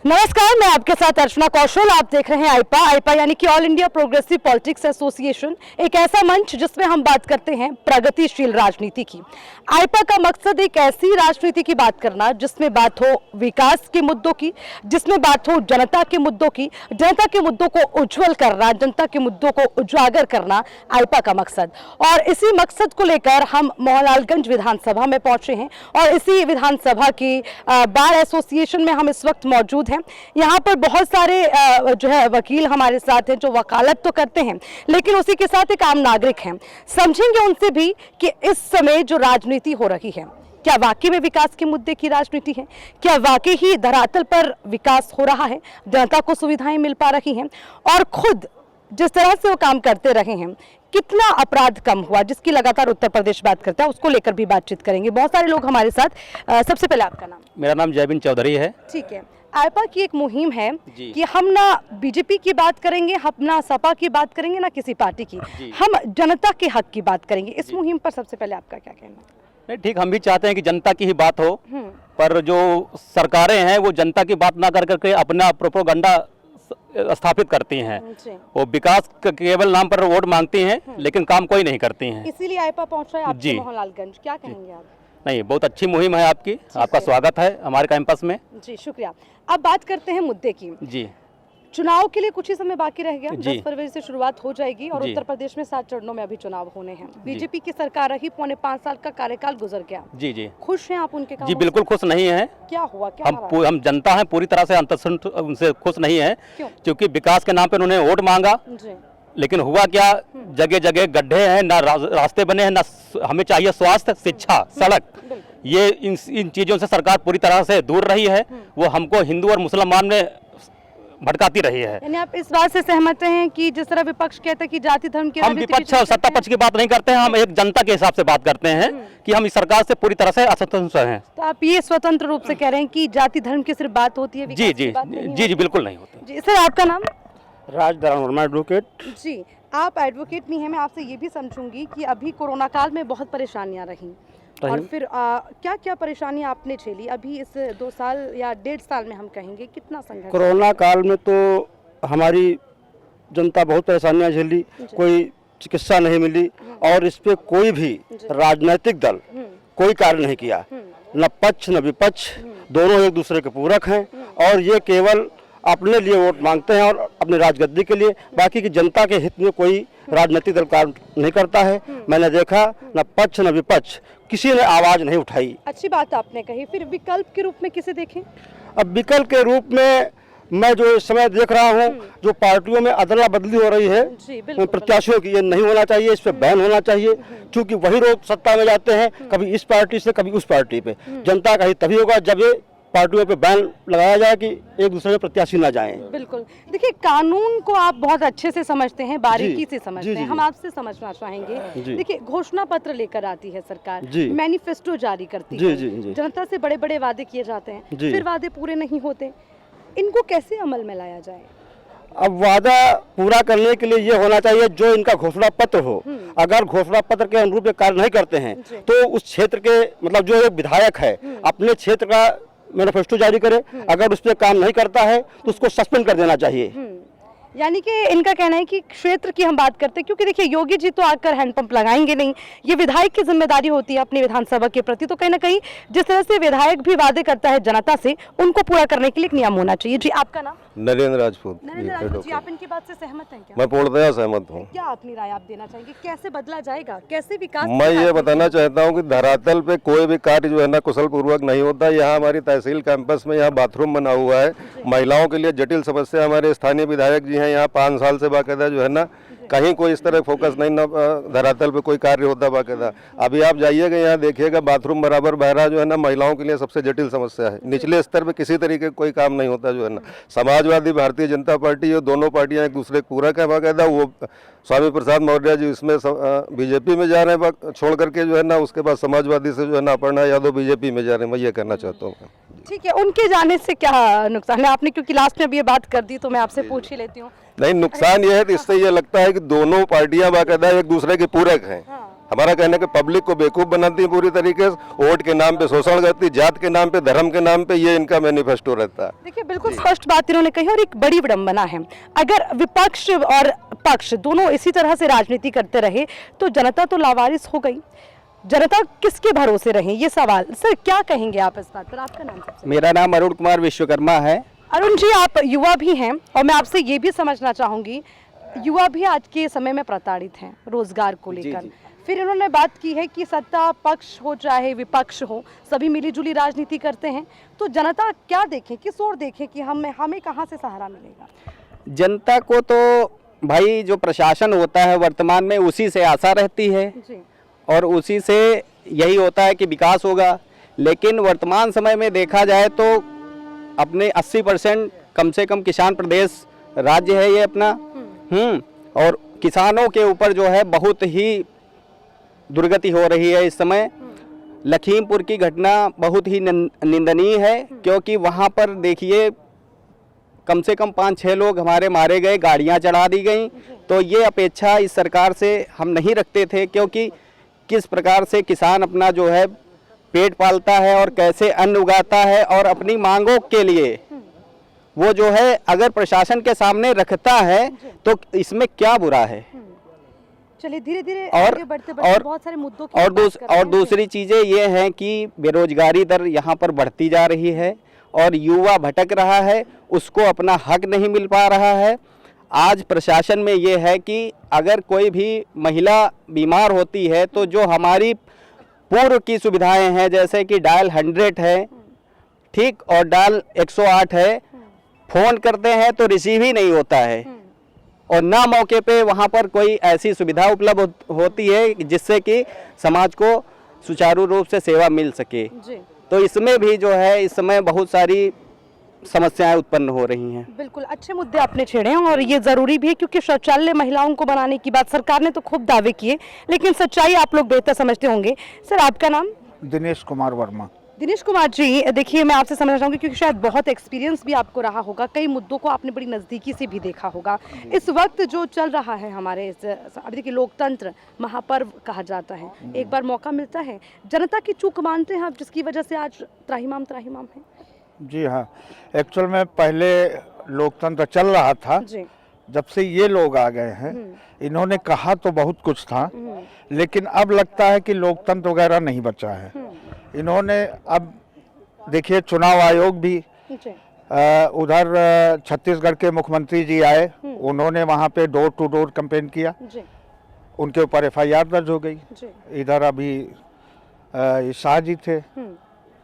नमस्कार, मैं आपके साथ अर्चना कौशल। आप देख रहे हैं आईपा यानी कि all India progressive politics association, एक ऐसा मंच जिसमें हम बात करते हैं प्रगतिशील राजनीति की। आईपा का मकसद एक ऐसी राजनीति की बात करना जिसमें बात हो विकास के मुद्दों की, जिसमें बात हो जनता के मुद्दों की, जनता के मुद्दों को उज्जवल करना, जनता के मुद्दों को उजागर करना आईपा का मकसद। और इसी मकसद को लेकर हम मोहनलालगंज विधानसभा में पहुंचे हैं और इसी विधानसभा की बार एसोसिएशन में हम इस वक्त मौजूद हैं। यहाँ पर बहुत सारे जो है वकील हमारे साथ हैं जो वकालत तो करते हैं, लेकिन उसी के साथ एक आम नागरिक हैं। समझेंगे उनसे भी कि इस समय जो राजनीति हो रही है, क्या वाकई में विकास के मुद्दे की राजनीति है? क्या वाकई ही धरातल पर विकास हो रहा है, जनता को सुविधाएं मिल पा रही हैं? और खुद जिस तरह से वो काम करते रहे हैं, कितना अपराध कम हुआ, जिसकी लगातार उत्तर प्रदेश बात करता है, उसको लेकर भी बातचीत करेंगे। बहुत सारे लोग हमारे साथ। सबसे पहले आपका नाम? मेरा नाम जयबिन चौधरी है। ठीक है। आईपा की एक मुहिम है कि हम ना बीजेपी की बात करेंगे, हम ना सपा की बात करेंगे, ना किसी पार्टी की, हम जनता के हक की बात करेंगे। इस मुहिम पर सबसे पहले आपका क्या कहना है? नहीं, ठीक, हम भी चाहते हैं कि जनता की ही बात हो, पर जो सरकारें हैं वो जनता की बात ना कर करके अपना प्रोपेगेंडा स्थापित करती हैं। वो विकास के केवल नाम पर वोट मांगती हैं, लेकिन काम कोई नहीं करती हैं। इसीलिए आईपा पहुंचा है आपके मोहनलालगंज। क्या कहेंगे आप? नहीं, बहुत अच्छी मुहिम है आपकी, आपका स्वागत है हमारे कैंपस में। जी शुक्रिया। अब बात करते हैं मुद्दे की। जी, चुनाव के लिए कुछ ही समय बाकी रह गया। 10 फरवरी से शुरुआत हो जाएगी और उत्तर प्रदेश में 7 चरणों में अभी चुनाव होने हैं। बीजेपी की सरकार रही, 5.25 साल का कार्यकाल गुजर गया। जी जी। खुश हैं आप उनके काम? जी बिल्कुल खुश नहीं है। क्या हुआ? क्या हम जनता हैं, पूरी तरह से अंतर्संत उनसे खुश नहीं है, क्योंकि विकास के नाम पर उन्होंने वोट मांगा, लेकिन हुआ क्या? जगह जगह गड्ढे हैं, ना रास्ते बने हैं, ना हमें चाहिए स्वास्थ्य, शिक्षा, सड़क। ये इन चीज़ों से सरकार पूरी तरह से दूर रही है। वो हमको हिंदू और मुसलमान में भटकाती रही है। यानी आप इस बात से सहमत हैं कि जिस तरह विपक्ष कहता है कि जाति धर्म के, हम विपक्ष और सत्ता पक्ष की बात नहीं करते हैं, हम एक जनता के हिसाब से बात करते हैं कि हम इस सरकार से पूरी तरह से असंतुष्ट हैं। तो आप ये स्वतंत्र रूप से कह रहे हैं कि जाति धर्म की सिर्फ बात होती है, जी जी जी जी बिल्कुल नहीं होती। जी सर, आपका नाम? राजधरण वर्मा, एडवोकेट। जी, आप एडवोकेट भी हैं। मैं आपसे ये भी समझूंगी कि अभी कोरोना काल में बहुत परेशानियां रहीं, और फिर क्या क्या परेशानी आपने झेली अभी इस 2 साल या 1.5 साल में? हम कहेंगे कितना संघर्ष? कोरोना काल में तो हमारी जनता बहुत परेशानियां झेली, कोई चिकित्सा नहीं मिली, और इस पे कोई भी राजनीतिक दल कोई कार्य नहीं किया। न पक्ष न विपक्ष, दोनों एक दूसरे के पूरक हैं, और ये केवल अपने लिए वोट मांगते हैं और अपनी राजगद्दी के लिए। बाकी की जनता के हित में कोई राजनीतिक दल कार्य नहीं करता है। मैंने देखा न पक्ष न विपक्ष किसी ने आवाज नहीं उठाई। अच्छी बात आपने कही। फिर विकल्प के रूप में किसे देखें? अब विकल्प के रूप में मैं जो इस समय देख रहा हूँ, जो पार्टियों में अदला बदली हो रही है प्रत्याशियों की, ये नहीं होना चाहिए, इस पे बैन होना चाहिए। क्योंकि वही लोग सत्ता में जाते हैं, कभी इस पार्टी से कभी उस पार्टी पे। जनता का हित तभी होगा जब ये पार्टियों पे बैन लगाया जाए कि एक दूसरे में प्रत्याशी ना जाएं। बिल्कुल। देखिए, कानून को आप बहुत अच्छे से समझते हैं, बारीकी से समझते हैं। हम आपसे समझना चाहेंगे। देखिए, घोषणा पत्र लेकर आती है सरकार, मैनिफेस्टो जारी करती है, जनता से बड़े बड़े वादे किए जाते हैं, फिर वादे पूरे नहीं होते। इनको कैसे अमल में लाया जाए? अब वादा पूरा करने के लिए ये होना चाहिए जो इनका घोषणा पत्र हो। अगर घोषणा पत्र के अनुरूप ये कार्य नहीं करते हैं तो उस क्षेत्र के, मतलब जो एक विधायक है, अपने क्षेत्र का मैनिफेस्टो जारी करे। अगर उस पर काम नहीं करता है तो उसको सस्पेंड कर देना चाहिए। यानी कि इनका कहना है कि क्षेत्र की हम बात करते हैं, क्योंकि देखिए योगी जी तो आकर हैंडपंप लगाएंगे नहीं, ये विधायक की जिम्मेदारी होती है अपनी विधानसभा के प्रति। तो कहीं ना कहीं जिस तरह से विधायक भी वादे करता है जनता से, उनको पूरा करने के लिए एक नियम होना चाहिए। जी, आपका नाम? नरेंद्र राजपूत। नरेंद्र राजपूत जी, आप इनकी बात से सहमत हैं क्या? मैं पूर्णतः सहमत हूँ। क्या अपनी राय आप देना चाहेंगे? कैसे बदला जाएगा, कैसे विकास? मैं ये बताना चाहता हूँ कि धरातल पे कोई भी कार्य जो है ना कुशल पूर्वक नहीं होता। यहाँ हमारी तहसील कैंपस में यहाँ बाथरूम बना हुआ है, महिलाओं के लिए जटिल समस्या। हमारे स्थानीय विधायक जी हैं यहाँ 5 साल से बाकायदा जो है ना, कहीं कोई इस तरह फोकस नहीं, ना धरातल पे कोई कार्य होता बाकायदा। अभी आप जाइएगा यहाँ देखिएगा, बाथरूम बराबर बह रहा जो है ना, महिलाओं के लिए सबसे जटिल समस्या है। निचले स्तर पे किसी तरीके कोई काम नहीं होता जो है ना। समाजवादी, भारतीय जनता पार्टी, ये दोनों पार्टियां एक दूसरे पूरक है बाकायदा। वो स्वामी प्रसाद मौर्य जी इसमें बीजेपी में जा रहे हैं छोड़ करके जो है ना, उसके बाद समाजवादी से जो है ना अपर्णा यादव बीजेपी में जा रहे हैं। मैं ये कहना चाहता हूँ। ठीक है, उनके जाने से क्या नुकसान है? आपने क्योंकि लास्ट में अभी ये बात कर दी तो मैं आपसे पूछ ही लेती हूँ। नहीं, नुकसान ये है, इससे ये लगता है कि दोनों पार्टियां बाकायदा एक दूसरे के पूरक हैं। हमारा कहने के पब्लिक को बेवकूफ बनाती है पूरी तरीके से, वोट के नाम पे शोषण करती, जात के नाम पे, धर्म के नाम पे, ये इनका मैनिफेस्टो रहता है। देखिए बिल्कुल स्पष्ट बात इन्होंने कही और एक बड़ी विडंबना है, अगर विपक्ष और पक्ष दोनों इसी तरह से राजनीति करते रहे तो जनता तो लावारिस हो गई, जनता किसके भरोसे रहे, ये सवाल। सर क्या कहेंगे आप इस बात पर? आपका नाम सबसे? मेरा नाम अरुण कुमार विश्वकर्मा है। अरुण जी, आप युवा भी हैं और मैं आपसे ये भी समझना चाहूंगी, युवा भी आज के समय में प्रताड़ित हैं रोजगार को लेकर। फिर इन्होंने बात की है कि सत्ता पक्ष हो चाहे विपक्ष हो, सभी मिलीजुली राजनीति करते हैं, तो जनता क्या देखे, किस ओर देखे कि हमें कहाँ से सहारा मिलेगा? जनता को तो भाई जो प्रशासन होता है वर्तमान में उसी से आशा रहती है जी। और उसी से यही होता है कि विकास होगा, लेकिन वर्तमान समय में देखा जाए तो अपने 80% कम से कम किसान प्रदेश राज्य है ये अपना। और किसानों के ऊपर जो है बहुत ही दुर्गति हो रही है इस समय। लखीमपुर की घटना बहुत ही निंदनीय है, क्योंकि वहाँ पर देखिए कम से कम 5-6 लोग हमारे मारे गए, गाड़ियाँ चढ़ा दी गई। तो ये अपेक्षा इस सरकार से हम नहीं रखते थे, क्योंकि किस प्रकार से किसान अपना जो है पेट पालता है और कैसे अन्न उगाता है और अपनी मांगों के लिए वो जो है अगर प्रशासन के सामने रखता है तो इसमें क्या बुरा है। चलिए धीरे धीरे और आगे बढ़ते बढ़ते बहुत सारे मुद्दों की और बात कर रहे हैं। दूसरी चीज़ें ये हैं कि बेरोजगारी दर यहाँ पर बढ़ती जा रही है और युवा भटक रहा है, उसको अपना हक नहीं मिल पा रहा है। आज प्रशासन में ये है कि अगर कोई भी महिला बीमार होती है तो जो हमारी पूर्व की सुविधाएं हैं जैसे कि डायल 100 है, ठीक, और डायल 108 है, फ़ोन करते हैं तो रिसीव ही नहीं होता है और ना मौके पे वहाँ पर कोई ऐसी सुविधा उपलब्ध होती है जिससे कि समाज को सुचारू रूप से सेवा मिल सके। तो इसमें भी जो है इस समय बहुत सारी समस्याएं उत्पन्न हो रही हैं। बिल्कुल अच्छे मुद्दे आपने छेड़े हैं और ये जरूरी भी है, क्योंकि शौचालय महिलाओं को बनाने की बात सरकार ने तो खूब दावे किए, लेकिन सच्चाई आप लोग बेहतर समझते होंगे। सर आपका नाम? दिनेश कुमार वर्मा। दिनेश कुमार जी, देखिए मैं आपसे समझना चाहूँगी क्योंकि शायद बहुत एक्सपीरियंस भी आपको रहा होगा, कई मुद्दों को आपने बड़ी नज़दीकी से भी देखा होगा। इस वक्त जो चल रहा है हमारे अब देखिए लोकतंत्र महापर्व कहा जाता है, एक बार मौका मिलता है, जनता की चूक मानते हैं आप जिसकी वजह से आज त्राहिमाम है? जी हाँ, एक्चुअल में पहले लोकतंत्र चल रहा था जी। जब से ये लोग आ गए हैं, इन्होंने कहा तो बहुत कुछ था, लेकिन अब लगता है कि लोकतंत्र वगैरह नहीं बचा है। इन्होंने अब देखिए चुनाव आयोग भी उधर छत्तीसगढ़ के मुख्यमंत्री जी आए, उन्होंने वहाँ पे डोर टू डोर कैंपेन किया, उनके ऊपर FIR दर्ज हो गई। इधर अभी शाह जी थे,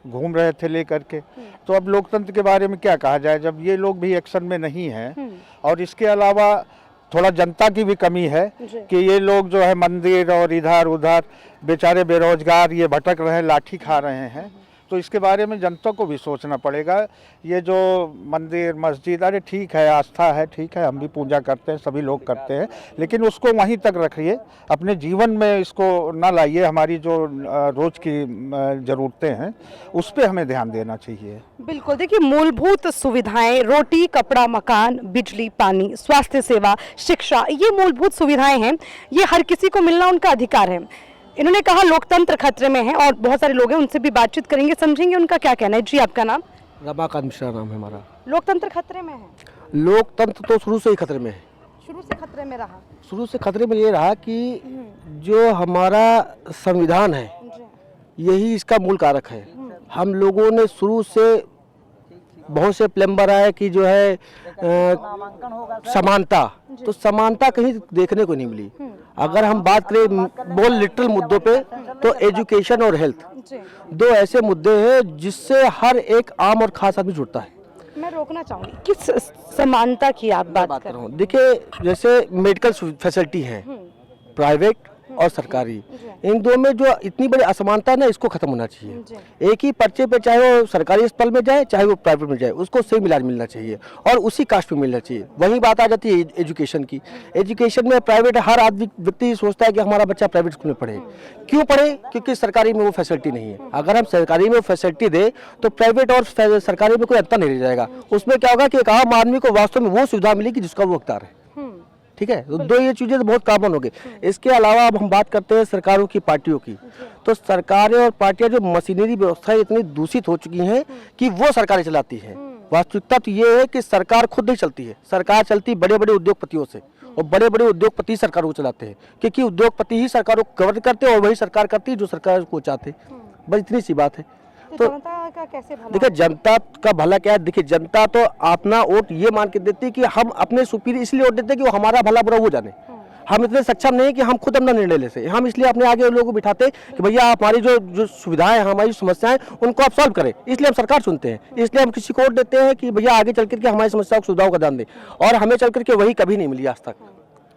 घूम रहे थे लेकर के। तो अब लोकतंत्र के बारे में क्या कहा जाए जब ये लोग भी एक्शन में नहीं हैं। और इसके अलावा थोड़ा जनता की भी कमी है कि ये लोग जो है मंदिर और इधर उधर बेचारे बेरोजगार ये भटक रहे हैं, लाठी खा रहे हैं। तो इसके बारे में जनता को भी सोचना पड़ेगा। ये जो मंदिर मस्जिद, अरे ठीक है, आस्था है, ठीक है, हम भी पूजा करते हैं, सभी लोग करते हैं, लेकिन उसको वहीं तक रखिए, अपने जीवन में इसको ना लाइए। हमारी जो रोज़ की ज़रूरतें हैं उस पर हमें ध्यान देना चाहिए। बिल्कुल, देखिए मूलभूत सुविधाएं, रोटी कपड़ा मकान, बिजली पानी, स्वास्थ्य सेवा, शिक्षा, ये मूलभूत सुविधाएं हैं, ये हर किसी को मिलना उनका अधिकार है। इन्होंने कहा लोकतंत्र खतरे में है और बहुत सारे लोग हैं, उनसे भी बातचीत करेंगे, समझेंगे उनका क्या कहना है। जी आपका नाम? रमाकांत मिश्रा नाम है हमारा। लोकतंत्र खतरे में है? लोकतंत्र तो शुरू से ही खतरे में है। शुरू से खतरे में रहा? शुरू से खतरे में ये रहा कि जो हमारा संविधान है यही इसका मूल कारक है। हम लोगों ने शुरू से बहुत से प्लम्बर आए कि जो है समानता, तो समानता कहीं देखने को नहीं मिली। अगर हम बात करें बहुत लिटरल मुद्दों पे तो एजुकेशन और हेल्थ दो ऐसे मुद्दे हैं जिससे हर एक आम और खास आदमी जुड़ता है। मैं रोकना चाहूंगी, किस समानता की आप बात कर रहे हो? देखिए जैसे मेडिकल फैसिलिटी है प्राइवेट और सरकारी, इन दो में जो इतनी बड़ी असमानता है ना, इसको खत्म होना चाहिए। एक ही पर्चे पे चाहे वो सरकारी अस्पताल में जाए चाहे वो प्राइवेट में जाए, उसको सेम इलाज मिलना चाहिए और उसी कास्ट पे मिलना चाहिए। वही बात आ जाती है एजुकेशन की। एजुकेशन में प्राइवेट हर आदमी व्यक्ति सोचता है कि हमारा बच्चा प्राइवेट स्कूल में पढ़े। क्यों पढ़े? क्योंकि सरकारी में वो फैसिलिटी नहीं है। अगर हम सरकारी में फैसिलिटी दे तो प्राइवेट और सरकारी में कोई अंतर नहीं रह जाएगा। उसमें क्या होगा कि एक आम आदमी को वास्तव में वो सुविधा मिलेगी जिसका वो हकदार है। ठीक है, तो दो ये चीजें तो बहुत कॉमन हो गई। इसके अलावा अब हम बात करते हैं सरकारों की, पार्टियों की, तो सरकारें और पार्टियां जो मशीनरी व्यवस्था इतनी दूषित हो चुकी हैं कि वो सरकारें चलाती हैं। वास्तविकता तो ये है कि सरकार खुद नहीं चलती है, सरकार चलती बड़े बड़े उद्योगपतियों से, और बड़े बड़े उद्योगपति सरकारों को चलाते हैं, क्योंकि उद्योगपति ही सरकारों को गवर्न करते हैं और वही सरकार करती है जो सरकार को चाहते हैं। बस इतनी सी बात है। तो जनता का कैसे भला? देखिए जनता का भला क्या है, देखिए जनता तो अपना वोट ये मान के देती है कि हम अपने सुपीरियर इसलिए वोट देते हैं कि वो हमारा भला बुरा वो जाने। हम इतने सक्षम नहीं कि हम खुद अपना निर्णय ले सके, हम इसलिए अपने आगे लोगों को बिठाते कि भैया आप हमारी जो सुविधाएं हमारी समस्याएं उनको आप सॉल्व करें, इसलिए हम सरकार चुनते हैं। इसलिए हम किसी को वोट देते हैं कि भैया आगे चल करके हमारी समस्याओं को सुविधाओं का ध्यान दें, और हमें चल करके वही कभी नहीं मिली आज तक।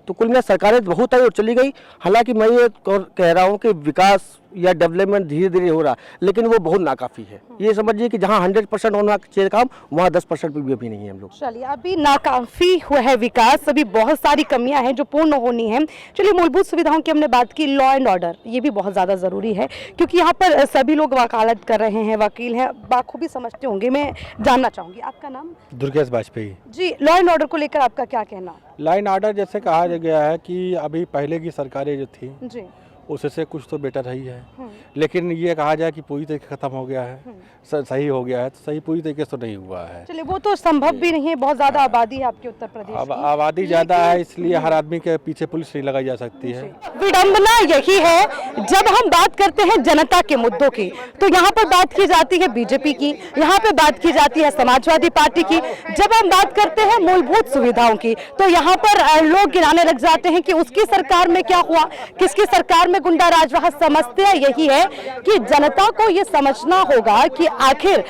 तो कुल मिला सरकारें बहुत आई और चली गई। हालांकि मैं ये कह रहा हूँ कि विकास या डेवलपमेंट धीरे धीरे हो रहा, लेकिन वो बहुत नाकाफी है। ये समझिए कि जहाँ 100% होना चाहिए काम, वहाँ 10% भी अभी नहीं है हम लोग। चलिए, अभी नाकाफी हुआ है विकास, अभी बहुत सारी कमियां हैं जो पूर्ण होनी है। चलिए, मूलभूत सुविधाओं की हमने बात की, लॉ एंड ऑर्डर ये भी बहुत ज़्यादा ज़रूरी है, क्योंकि यहाँ पर सभी लोग वकालत कर रहे हैं, वकील हैं, बाखूबी समझते होंगे। मैं जानना चाहूँगी आपका नाम? दुर्गेश बाजपेयी जी, लॉ एंड ऑर्डर को लेकर आपका क्या कहना? लाइन ऑर्डर जैसे कहा गया है कि अभी पहले की सरकारें जो थी जी, उससे कुछ तो बेटर रही है, लेकिन ये कहा जाए कि पूरी तरीके खत्म हो गया है, सही हो गया है, तो सही पूरी तरीके से तो नहीं हुआ है। चलिए, वो तो संभव भी नहीं है, बहुत ज़्यादा आबादी है आपके उत्तर प्रदेश अब की। आबादी ज़्यादा है, इसलिए हर आदमी के पीछे पुलिस नहीं लगाई जा सकती है। विडंबना यही है, जब हम बात करते हैं जनता के मुद्दों की, तो यहाँ पर बात की जाती है बीजेपी की, यहाँ पे बात की जाती है समाजवादी पार्टी की। जब हम बात करते हैं मूलभूत सुविधाओं की, तो यहाँ पर लोग गिनाने लग जाते हैं कि उसकी सरकार में क्या हुआ, किसकी सरकार में गुंडा राज रहा। समस्या यही है कि जनता को ये समझना होगा कि आखिर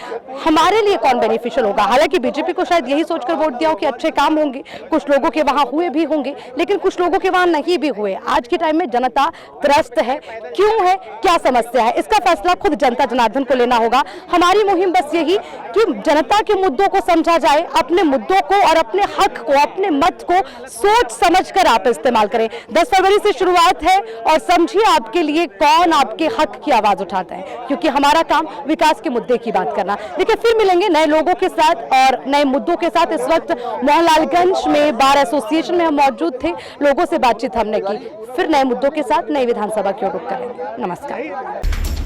हमारे लिए कौन बेनिफिशियल होगा। हालांकि बीजेपी को शायद यही सोचकर वोट दिया हो कि अच्छे काम होंगे, कुछ लोगों के वहां हुए भी होंगे, लेकिन कुछ लोगों के वहां नहीं भी हुए। आज के टाइम में जनता त्रस्त है, क्यों है, क्या समस्या है, इसका फैसला खुद जनता जनार्दन को लेना होगा। हमारी मुहिम बस यही कि जनता के मुद्दों को समझा जाए, अपने मुद्दों को और अपने हक को, अपने मत को सोच समझकर आप इस्तेमाल करें। 10 फरवरी से शुरुआत है और समझिए आपके लिए कौन आपके हक की आवाज उठाता है, क्योंकि हमारा काम विकास के मुद्दे की बात करना। देखिए, फिर मिलेंगे नए लोगों के साथ और नए मुद्दों के साथ। इस वक्त मोहनलालगंज में बार एसोसिएशन में हम मौजूद थे, लोगों से बातचीत हमने की। फिर नए मुद्दों के साथ नई विधानसभा की ओर रुख करेंगे। नमस्कार।